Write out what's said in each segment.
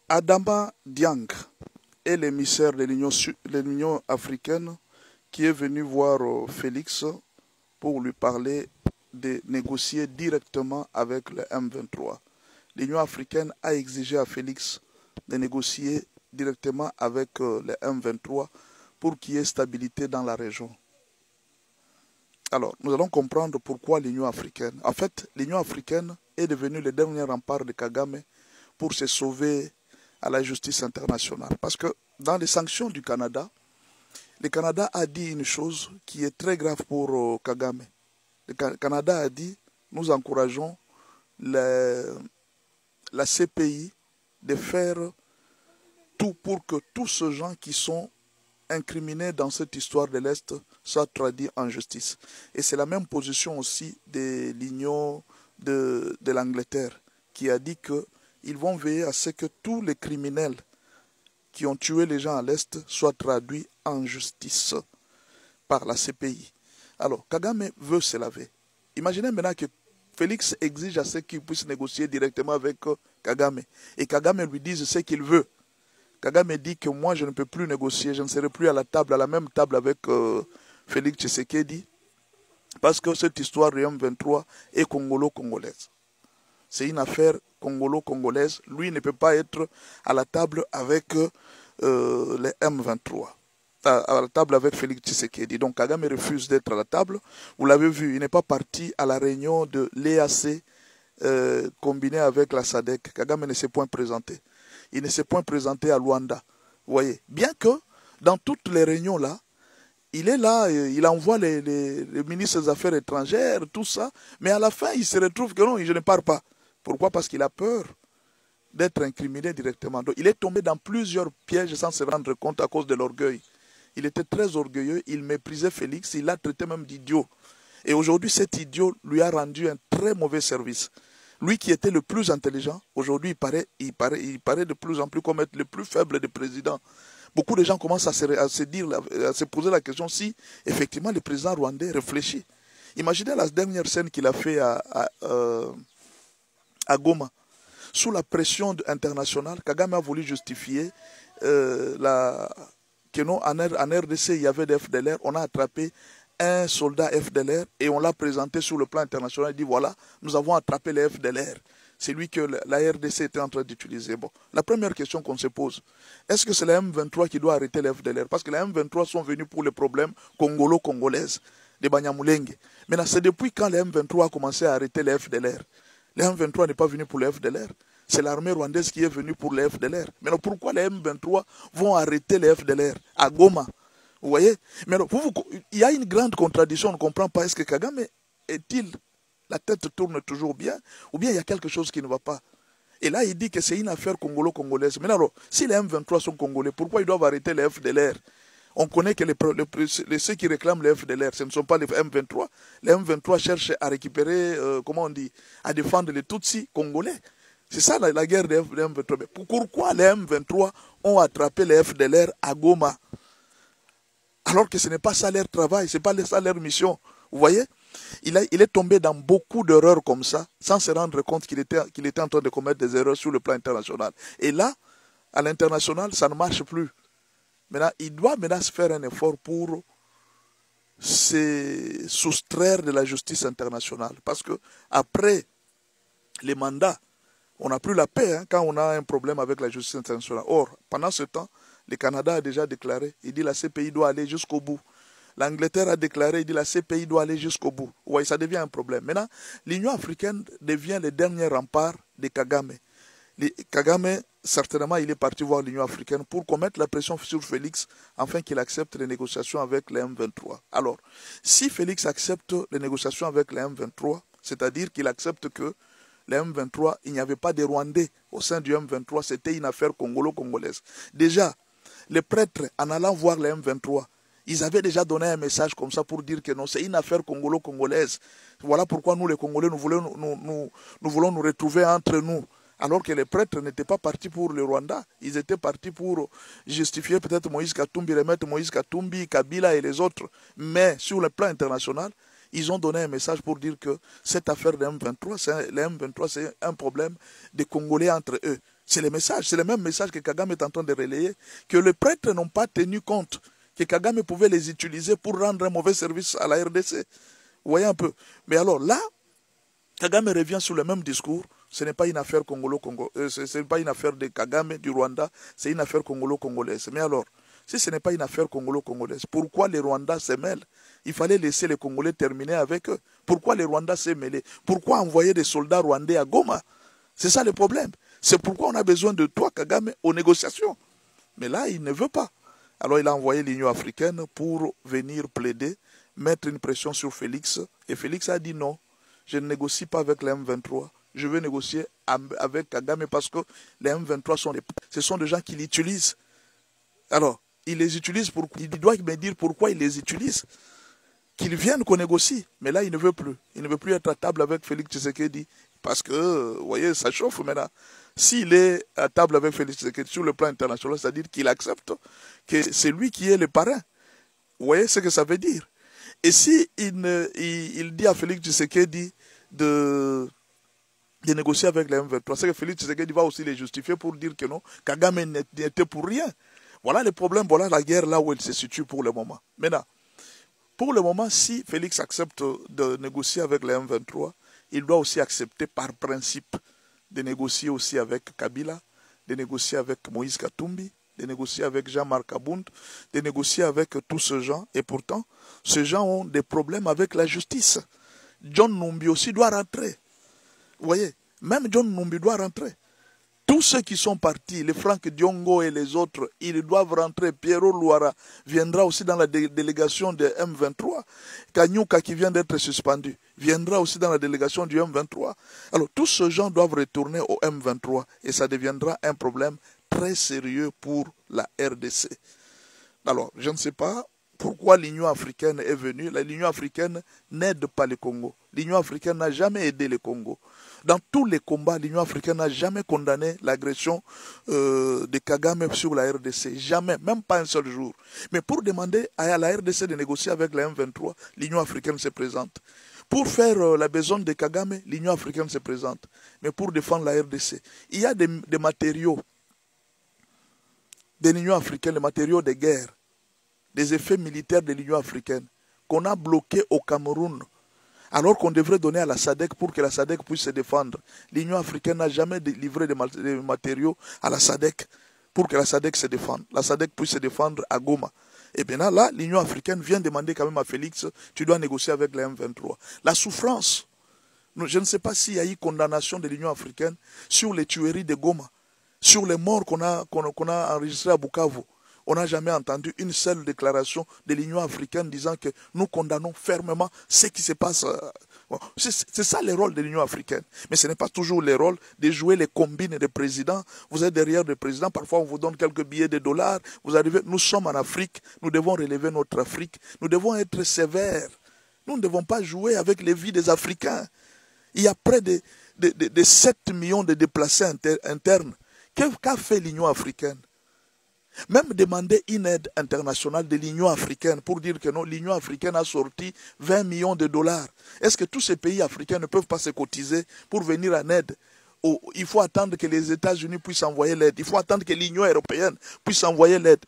Adama Diang est l'émissaire de l'Union africaine qui est venu voir Félix pour lui parler de négocier directement avec le M23. L'Union africaine a exigé à Félix de négocier directement avec le M23 pour qu'il y ait stabilité dans la région. Alors, nous allons comprendre pourquoi l'Union africaine. En fait, l'Union africaine est devenue le dernier rempart de Kagame pour se sauver à la justice internationale. Parce que dans les sanctions du Canada, le Canada a dit une chose qui est très grave pour Kagame. Le Canada a dit, nous encourageons la CPI de faire tout pour que tous ces gens qui sont incriminés dans cette histoire de l'Est soient traduits en justice. Et c'est la même position aussi de l'Union de l'Angleterre qui a dit qu'ils vont veiller à ce que tous les criminels qui ont tué les gens à l'Est soient traduits en justice par la CPI. Alors, Kagame veut se laver. Imaginez maintenant que Félix exige à ce qu'il puisse négocier directement avec Kagame. Et Kagame lui dise ce qu'il veut. Kagame dit que moi, je ne peux plus négocier, je ne serai plus à la même table avec Félix Tshisekedi, parce que cette histoire du M23 est congolo-congolaise. C'est une affaire congolo-congolaise. Lui ne peut pas être à la table avec les M23. À la table avec Félix Tshisekedi. Donc Kagame refuse d'être à la table. Vous l'avez vu, il n'est pas parti à la réunion de l'EAC combiné avec la SADC. Kagame ne s'est point présenté. Il ne s'est point présenté à Luanda. Vous voyez, bien que dans toutes les réunions là, il est là, il envoie les ministres des Affaires étrangères, tout ça, mais à la fin, il se retrouve que non, je ne pars pas. Pourquoi? Parce qu'il a peur d'être incriminé directement. Donc, il est tombé dans plusieurs pièges sans se rendre compte à cause de l'orgueil. Il était très orgueilleux, il méprisait Félix, il l'a traité même d'idiot. Et aujourd'hui, cet idiot lui a rendu un très mauvais service. Lui qui était le plus intelligent, aujourd'hui il paraît de plus en plus comme être le plus faible des présidents. Beaucoup de gens commencent à se poser la question si effectivement le président rwandais réfléchit. Imaginez la dernière scène qu'il a fait à Goma. Sous la pression internationale, Kagame a voulu justifier que non, en RDC il y avait des FDLR, on a attrapé un soldat FDLR et on l'a présenté sur le plan international. Il dit voilà, nous avons attrapé les FDLR. C'est lui que la RDC était en train d'utiliser. Bon, la première question qu'on se pose, est-ce que c'est la M23 qui doit arrêter les FDLR? Parce que les M23 sont venus pour les problèmes congolo-congolaises, des Banyamulenge. Maintenant, c'est depuis quand les M23 a commencé à arrêter les FDLR? Les M23 n'est pas venu pour les FDLR. C'est l'armée rwandaise qui est venue pour les FDLR. Maintenant, pourquoi les M23 vont arrêter les FDLR à Goma? Vous voyez? Mais alors, il y a une grande contradiction, on ne comprend pas. Est-ce que Kagame est-il, la tête tourne toujours bien, ou bien il y a quelque chose qui ne va pas? Et là, il dit que c'est une affaire congolo-congolaise. Mais alors, si les M23 sont congolais, pourquoi ils doivent arrêter les FDLR? On connaît que ceux qui réclament les FDLR, ce ne sont pas les M23. Les M23 cherchent à récupérer, comment on dit, à défendre les Tutsis congolais. C'est ça la guerre des M23. Mais pourquoi les M23 ont attrapé les FDLR à Goma? Alors que ce n'est pas ça leur travail, ce n'est pas ça leur mission. Vous voyez? Il est tombé dans beaucoup d'erreurs comme ça, sans se rendre compte qu'il était en train de commettre des erreurs sur le plan international. Et là, à l'international, ça ne marche plus. Maintenant, il doit maintenant se faire un effort pour se soustraire de la justice internationale. Parce que après les mandats, on n'a plus la paix quand on a un problème avec la justice internationale. Or, pendant ce temps, le Canada a déjà déclaré, il dit la CPI doit aller jusqu'au bout. L'Angleterre a déclaré, il dit la CPI doit aller jusqu'au bout. Oui, ça devient un problème. Maintenant, l'Union africaine devient le dernier rempart de Kagame. Kagame, certainement, il est parti voir l'Union africaine pour commettre la pression sur Félix afin qu'il accepte les négociations avec les M23. Alors, si Félix accepte les négociations avec les M23, c'est-à-dire qu'il accepte que les M23, il n'y avait pas de Rwandais au sein du M23, c'était une affaire congolo-congolaise. Déjà, les prêtres, en allant voir les M23, ils avaient déjà donné un message comme ça pour dire que non, c'est une affaire congolo-congolaise. Voilà pourquoi nous, les Congolais, nous voulons nous retrouver entre nous. Alors que les prêtres n'étaient pas partis pour le Rwanda. Ils étaient partis pour justifier peut-être Moïse Katumbi, remettre Moïse Katumbi, Kabila et les autres. Mais sur le plan international, ils ont donné un message pour dire que cette affaire de M23, c'est un problème des Congolais entre eux. C'est le message, c'est le même message que Kagame est en train de relayer, que les prêtres n'ont pas tenu compte, que Kagame pouvait les utiliser pour rendre un mauvais service à la RDC. Vous voyez un peu. Mais alors là, Kagame revient sur le même discours. Ce n'est pas une affaire ce n'est pas une affaire de Kagame, du Rwanda, c'est une affaire congolo-congolaise. Mais alors, si ce n'est pas une affaire congolo-congolaise, pourquoi les Rwandais se mêlent? Il fallait laisser les Congolais terminer avec eux. Pourquoi les Rwandais s'est mêlés? Pourquoi envoyer des soldats rwandais à Goma? C'est ça le problème. C'est pourquoi on a besoin de toi, Kagame, aux négociations. Mais là, il ne veut pas. Alors il a envoyé l'Union africaine pour venir plaider, mettre une pression sur Félix. Et Félix a dit non, je ne négocie pas avec les M23. Je veux négocier avec Kagame parce que les M23 ce sont des gens qui l'utilisent. Alors, il les utilise pour... Il doit me dire pourquoi il les utilise. Qu'ils viennent qu'on négocie. Mais là, il ne veut plus. Il ne veut plus être à table avec Félix Tshisekedi. Parce que, vous voyez, ça chauffe maintenant. S'il est à table avec Félix Tshisekedi sur le plan international, c'est-à-dire qu'il accepte que c'est lui qui est le parrain. Vous voyez ce que ça veut dire? Et si il dit à Félix Tshisekedi de négocier avec les M23, c'est que Félix Tshisekedi va aussi les justifier pour dire que non, Kagame n'était pour rien. Voilà le problème, voilà la guerre là où elle se situe pour le moment. Maintenant, pour le moment, si Félix accepte de négocier avec les M23, il doit aussi accepter par principe de négocier aussi avec Kabila, de négocier avec Moïse Katumbi, de négocier avec Jean-Marc Abound, de négocier avec tous ces gens. Et pourtant, ces gens ont des problèmes avec la justice. John Numbi aussi doit rentrer. Vous voyez, même John Numbi doit rentrer. Tous ceux qui sont partis, les Franck Diongo et les autres, ils doivent rentrer. Pierrot Louara viendra aussi dans la délégation de M23. Kanyuka qui vient d'être suspendu viendra aussi dans la délégation du M23. Alors tous ces gens doivent retourner au M23 et ça deviendra un problème très sérieux pour la RDC. Alors, je ne sais pas pourquoi l'Union africaine est venue. L'Union africaine n'aide pas le Congo. L'Union africaine n'a jamais aidé le Congo. Dans tous les combats, l'Union africaine n'a jamais condamné l'agression de Kagame sur la RDC. Jamais, même pas un seul jour. Mais pour demander à la RDC de négocier avec la M23, l'Union africaine se présente. Pour faire la besogne de Kagame, l'Union africaine se présente. Mais pour défendre la RDC, il y a des matériaux de l'Union africaine, les matériaux de guerre, des effets militaires de l'Union africaine, qu'on a bloqués au Cameroun, alors qu'on devrait donner à la SADC pour que la SADC puisse se défendre. L'Union africaine n'a jamais livré des matériaux à la SADC pour que la SADC se défende. La SADC puisse se défendre à Goma. Et bien là, l'Union africaine vient demander quand même à Félix, tu dois négocier avec les M23. La souffrance, je ne sais pas s'il y a eu condamnation de l'Union africaine sur les tueries de Goma, sur les morts qu'on a enregistrées à Bukavu. On n'a jamais entendu une seule déclaration de l'Union africaine disant que nous condamnons fermement ce qui se passe. C'est ça le rôle de l'Union africaine. Mais ce n'est pas toujours le rôle de jouer les combines des présidents. Vous êtes derrière le président, parfois on vous donne quelques billets de dollars. Vous arrivez, nous sommes en Afrique, nous devons relever notre Afrique. Nous devons être sévères. Nous ne devons pas jouer avec les vies des Africains. Il y a près de 7 millions de déplacés internes. Qu'a fait l'Union africaine? Même demander une aide internationale de l'Union africaine pour dire que non, l'Union africaine a sorti 20 millions de dollars. Est-ce que tous ces pays africains ne peuvent pas se cotiser pour venir en aide? Il faut attendre que les États-Unis puissent envoyer l'aide. Il faut attendre que l'Union européenne puisse envoyer l'aide.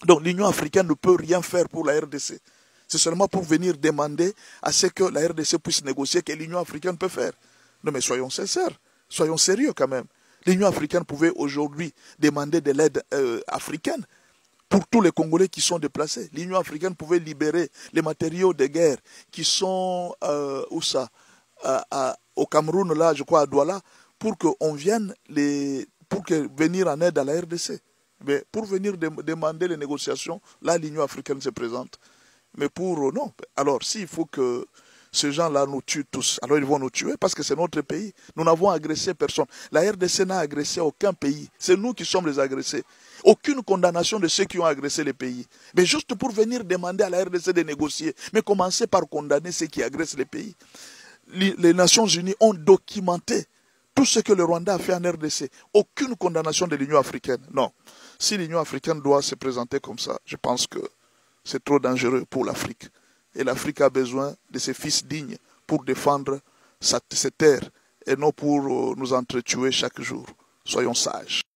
Donc l'Union africaine ne peut rien faire pour la RDC. C'est seulement pour venir demander à ce que la RDC puisse négocier que l'Union africaine peut faire. Non mais soyons sincères, soyons sérieux quand même. L'Union africaine pouvait aujourd'hui demander de l'aide africaine pour tous les Congolais qui sont déplacés. L'Union africaine pouvait libérer les matériaux de guerre qui sont au Cameroun, là, je crois, à Douala, pour qu'on vienne venir en aide à la RDC. Mais pour venir demander les négociations, là, l'Union africaine se présente. Mais non. Alors, s'il faut que ces gens-là nous tuent tous, alors ils vont nous tuer parce que c'est notre pays. Nous n'avons agressé personne. La RDC n'a agressé aucun pays. C'est nous qui sommes les agressés. Aucune condamnation de ceux qui ont agressé les pays. Mais juste pour venir demander à la RDC de négocier. Mais commencer par condamner ceux qui agressent les pays. Les Nations Unies ont documenté tout ce que le Rwanda a fait en RDC. Aucune condamnation de l'Union africaine. Non. Si l'Union africaine doit se présenter comme ça, je pense que c'est trop dangereux pour l'Afrique. Et l'Afrique a besoin de ses fils dignes pour défendre ses terres et non pour nous entretuer chaque jour. Soyons sages.